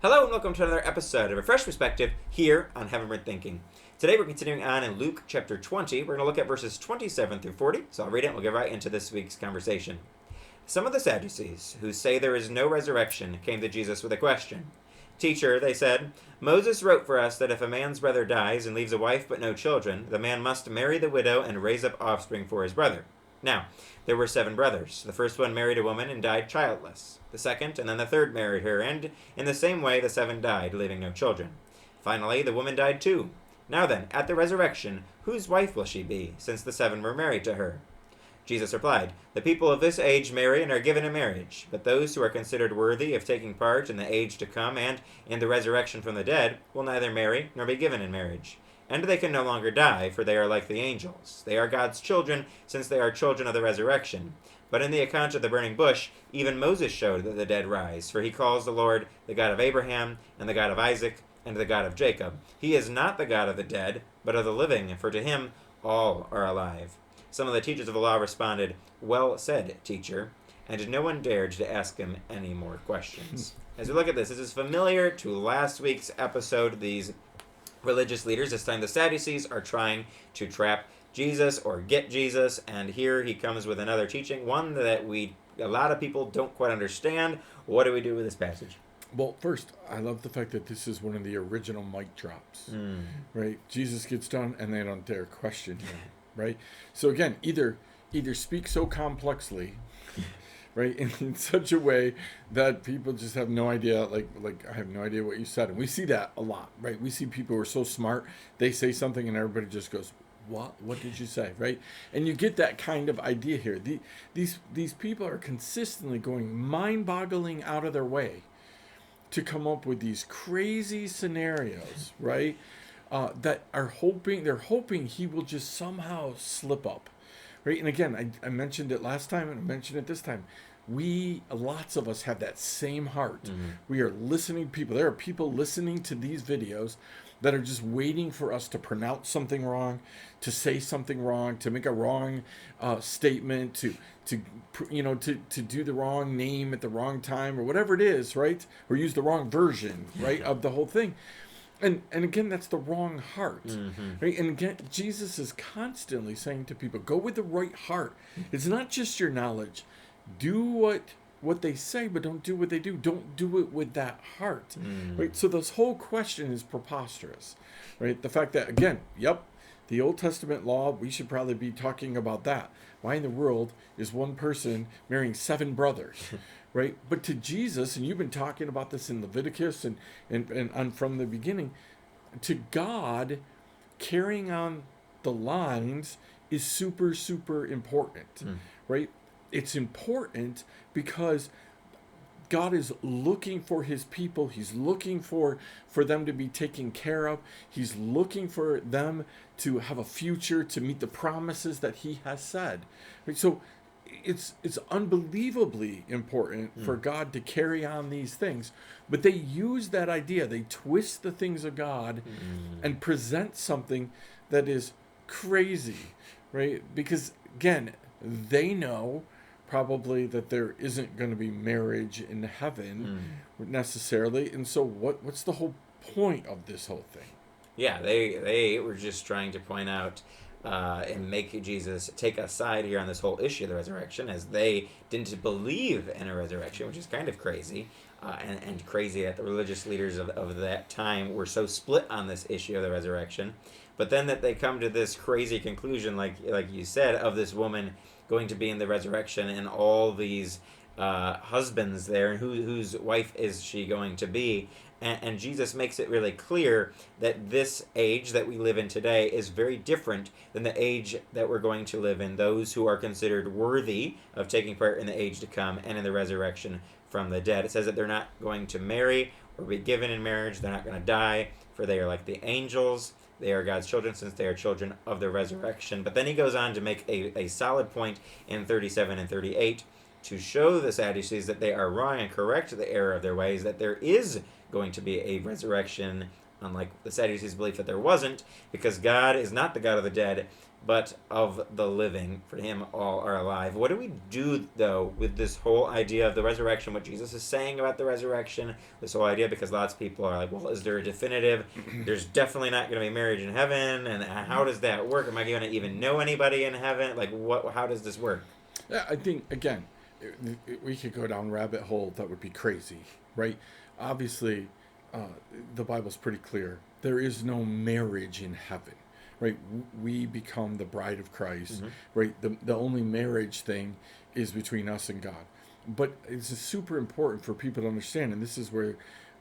Hello and welcome to another episode of A Fresh Perspective here on Heavenward Thinking. Today we're continuing on in Luke chapter 20. We're going to look at verses 27 through 40. So I'll read it and we'll get right into this week's conversation. Some of the Sadducees, who say there is no resurrection, came to Jesus with a question. Teacher, they said, Moses wrote for us that if a man's brother dies and leaves a wife but no children, the man must marry the widow and raise up offspring for his brother. Now, there were 7 brothers. The first one married a woman and died childless. The second and then the third married her, and in the same way the 7 died, leaving no children. Finally, the woman died too. Now then, at the resurrection, whose wife will she be, since the 7 were married to her? Jesus replied, The people of this age marry and are given in marriage, but those who are considered worthy of taking part in the age to come and in the resurrection from the dead will neither marry nor be given in marriage. And they can no longer die, for they are like the angels. They are God's children, since they are children of the resurrection. But in the account of the burning bush, even Moses showed that the dead rise, for he calls the Lord the God of Abraham, and the God of Isaac, and the God of Jacob. He is not the God of the dead, but of the living, for to him all are alive. Some of the teachers of the law responded, Well said, teacher, and no one dared to ask him any more questions. As we look at this is familiar to last week's episode. These religious leaders, this time the Sadducees, are trying to trap Jesus or get Jesus, and here he comes with another teaching, one that a lot of people don't quite understand. What do we do with this passage? Well, first, I love the fact that this is one of the original mic drops, right? Jesus gets done, and they don't dare question him, right? So again, either speak so complexly, right, in such a way that people just have no idea, like I have no idea what you said. And we see that a lot, right? We see people who are so smart, they say something and everybody just goes, what did you say, right? And you get that kind of idea here. These people are consistently going mind-boggling out of their way to come up with these crazy scenarios, right? That are they're hoping he will just somehow slip up. Right, and again, I mentioned it last time, and I mentioned it this time. Lots of us have that same heart. We are listening to people. There are people listening to these videos that are just waiting for us to pronounce something wrong, to say something wrong, to make a wrong statement, to do the wrong name at the wrong time, or whatever it is, right? Or use the wrong version, right, of the whole thing. And again, that's the wrong heart. Right? And again, Jesus is constantly saying to people, go with the right heart. It's not just your knowledge. Do what they say, but don't do what they do. Don't do it with that heart. Right? So this whole question is preposterous. Right? The fact that, again, the Old Testament law, we should probably be talking about that. Why in the world is one person marrying 7 brothers? Right? But to Jesus, and you've been talking about this in Leviticus and from the beginning, to God, carrying on the lines is super, super important. Right? It's important because God is looking for his people. He's looking for them to be taken care of. He's looking for them to have a future, to meet the promises that he has said. Right? So it's unbelievably important for God to carry on these things. But they use that idea. They twist the things of God and present something that is crazy, right? Because, again, they know probably that there isn't going to be marriage in heaven necessarily. And so what's the whole point of this whole thing? Yeah, they were just trying to point out and make Jesus take a side here on this whole issue of the resurrection, as they didn't believe in a resurrection, which is kind of crazy, and crazy that the religious leaders of that time were so split on this issue of the resurrection. But then that they come to this crazy conclusion, like you said, of this woman going to be in the resurrection and all these husbands there, and whose wife is she going to be? And Jesus makes it really clear that this age that we live in today is very different than the age that we're going to live in. Those who are considered worthy of taking part in the age to come and in the resurrection from the dead. It says that they're not going to marry or be given in marriage. They're not going to die, for they are like the angels. They are God's children, since they are children of the resurrection. But then he goes on to make a solid point in 37 and 38 to show the Sadducees that they are wrong and correct the error of their ways, that there is going to be a resurrection unlike the Sadducees' belief that there wasn't, because God is not the God of the dead, but of the living. For him, all are alive. What do we do, though, with this whole idea of the resurrection, what Jesus is saying about the resurrection, this whole idea, because lots of people are like, well, is there a definitive, there's definitely not going to be marriage in heaven, and how does that work? Am I going to even know anybody in heaven? Like, how does this work? Yeah, I think, again, we could go down rabbit hole that would be crazy, right? Obviously, the Bible's pretty clear. There is no marriage in heaven, right? We become the bride of Christ, right? The only marriage thing is between us and God. But it's super important for people to understand, and this is where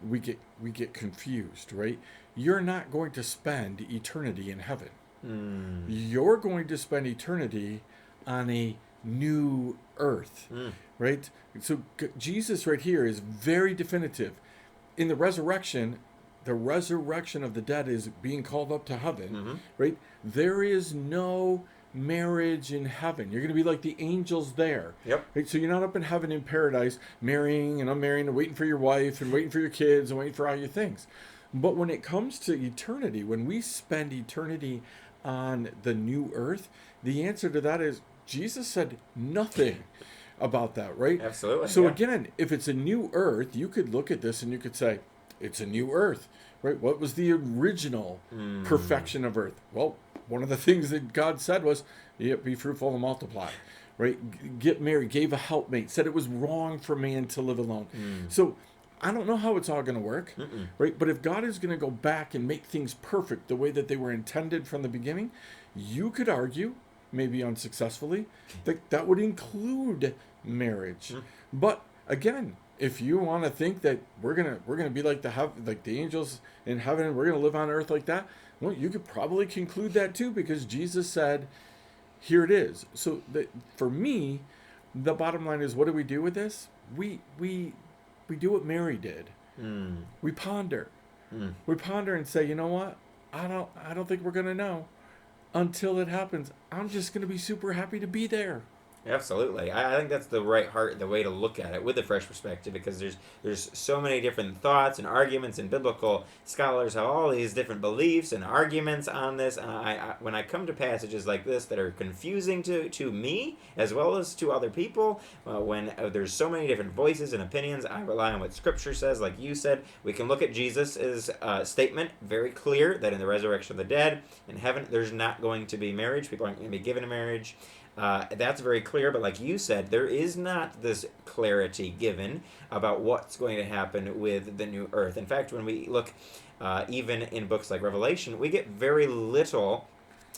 we get confused, right? You're not going to spend eternity in heaven. You're going to spend eternity on a new earth, right? So Jesus right here is very definitive. In the resurrection of the dead is being called up to heaven, right? There is no marriage in heaven. You're going to be like the angels there. Yep. Right? So you're not up in heaven in paradise marrying and unmarrying and waiting for your wife and waiting for your kids and waiting for all your things. But when it comes to eternity, when we spend eternity on the new earth, the answer to that is Jesus said nothing about that, right? Absolutely. So yeah. again, if it's a new earth, you could look at this and you could say, it's a new earth, right? What was the original perfection of earth? Well, one of the things that God said was, be fruitful and multiply, right? Get married, gave a helpmate, said it was wrong for man to live alone. So I don't know how it's all going to work, right? But if God is going to go back and make things perfect the way that they were intended from the beginning, you could argue, maybe unsuccessfully, that would include marriage. But again, if you want to think that we're gonna be like the angels in heaven, and we're gonna live on earth like that, well, you could probably conclude that too, because Jesus said, "Here it is." So for me, the bottom line is, what do we do with this? We do what Mary did. We ponder. We ponder and say, you know what? I don't think we're gonna know until it happens. I'm just gonna be super happy to be there. Absolutely. I think that's the way to look at it with a fresh perspective, because there's so many different thoughts and arguments, and biblical scholars have all these different beliefs and arguments on this. And when I come to passages like this that are confusing to me as well as to other people, when there's so many different voices and opinions, I rely on what Scripture says. Like you said, we can look at Jesus' statement, very clear, that in the resurrection of the dead, in heaven, there's not going to be marriage. People aren't going to be given a marriage. That's very clear, but like you said, there is not this clarity given about what's going to happen with the new earth. In fact, when we look even in books like Revelation, we get very little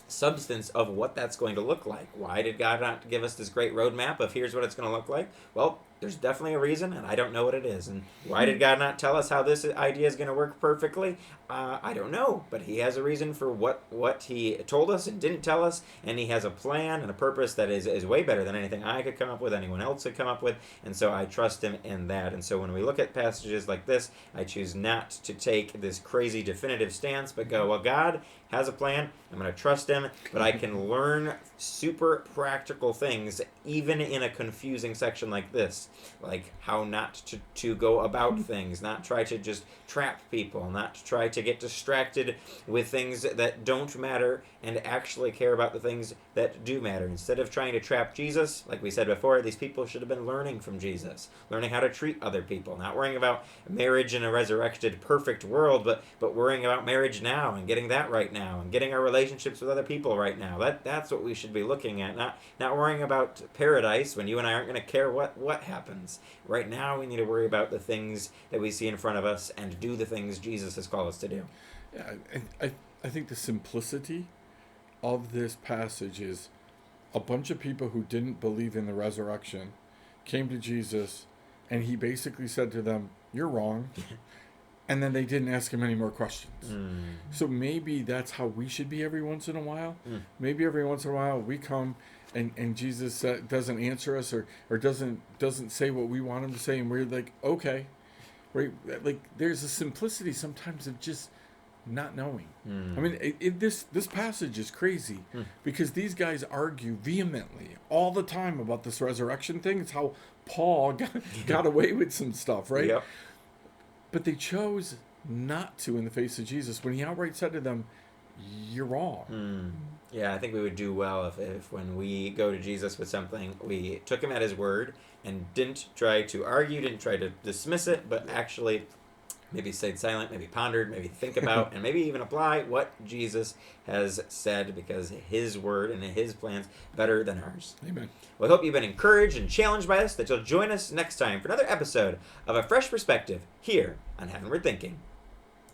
substance of what that's going to look like. Why did God not give us this great roadmap of here's what it's going to look like? Well, there's definitely a reason, and I don't know what it is. And why did God not tell us how this idea is going to work perfectly? I don't know, but he has a reason for what he told us and didn't tell us, and he has a plan and a purpose that is way better than anything I could come up with, anyone else could come up with, and so I trust him in that. And so when we look at passages like this, I choose not to take this crazy definitive stance, but go, well, God has a plan, I'm going to trust him, but I can learn super practical things even in a confusing section like this, like how not to go about things, not try to just trap people, not to try to get distracted with things that don't matter, and actually care about the things that do matter. Instead of trying to trap Jesus, like we said before, these people should have been learning from Jesus, learning how to treat other people, not worrying about marriage in a resurrected perfect world, but worrying about marriage now and getting that right now and getting our relationships with other people right now. That's what we should be looking at, not worrying about paradise when you and I aren't going to care what happens. Right now we need to worry about the things that we see in front of us and do the things Jesus has called us to do. Yeah, I think the simplicity of this passage is a bunch of people who didn't believe in the resurrection came to Jesus, and he basically said to them, "You're wrong." And then they didn't ask him any more questions. So maybe that's how we should be every once in a while. Maybe every once in a while we come and Jesus doesn't answer us or doesn't say what we want him to say, and we're like, okay, right? Like there's a simplicity sometimes of just not knowing. I mean, this passage is crazy because these guys argue vehemently all the time about this resurrection thing. It's how Paul got away with some stuff, right? Yep. But they chose not to in the face of Jesus when he outright said to them, "You're wrong." Yeah, I think we would do well if when we go to Jesus with something, we took him at his word and didn't try to argue, didn't try to dismiss it, but actually maybe stayed silent, maybe pondered, maybe think about, and maybe even apply what Jesus has said, because his word and his plans better than ours. Amen. Well, I hope you've been encouraged and challenged by this, that you'll join us next time for another episode of A Fresh Perspective here on Heavenward Thinking.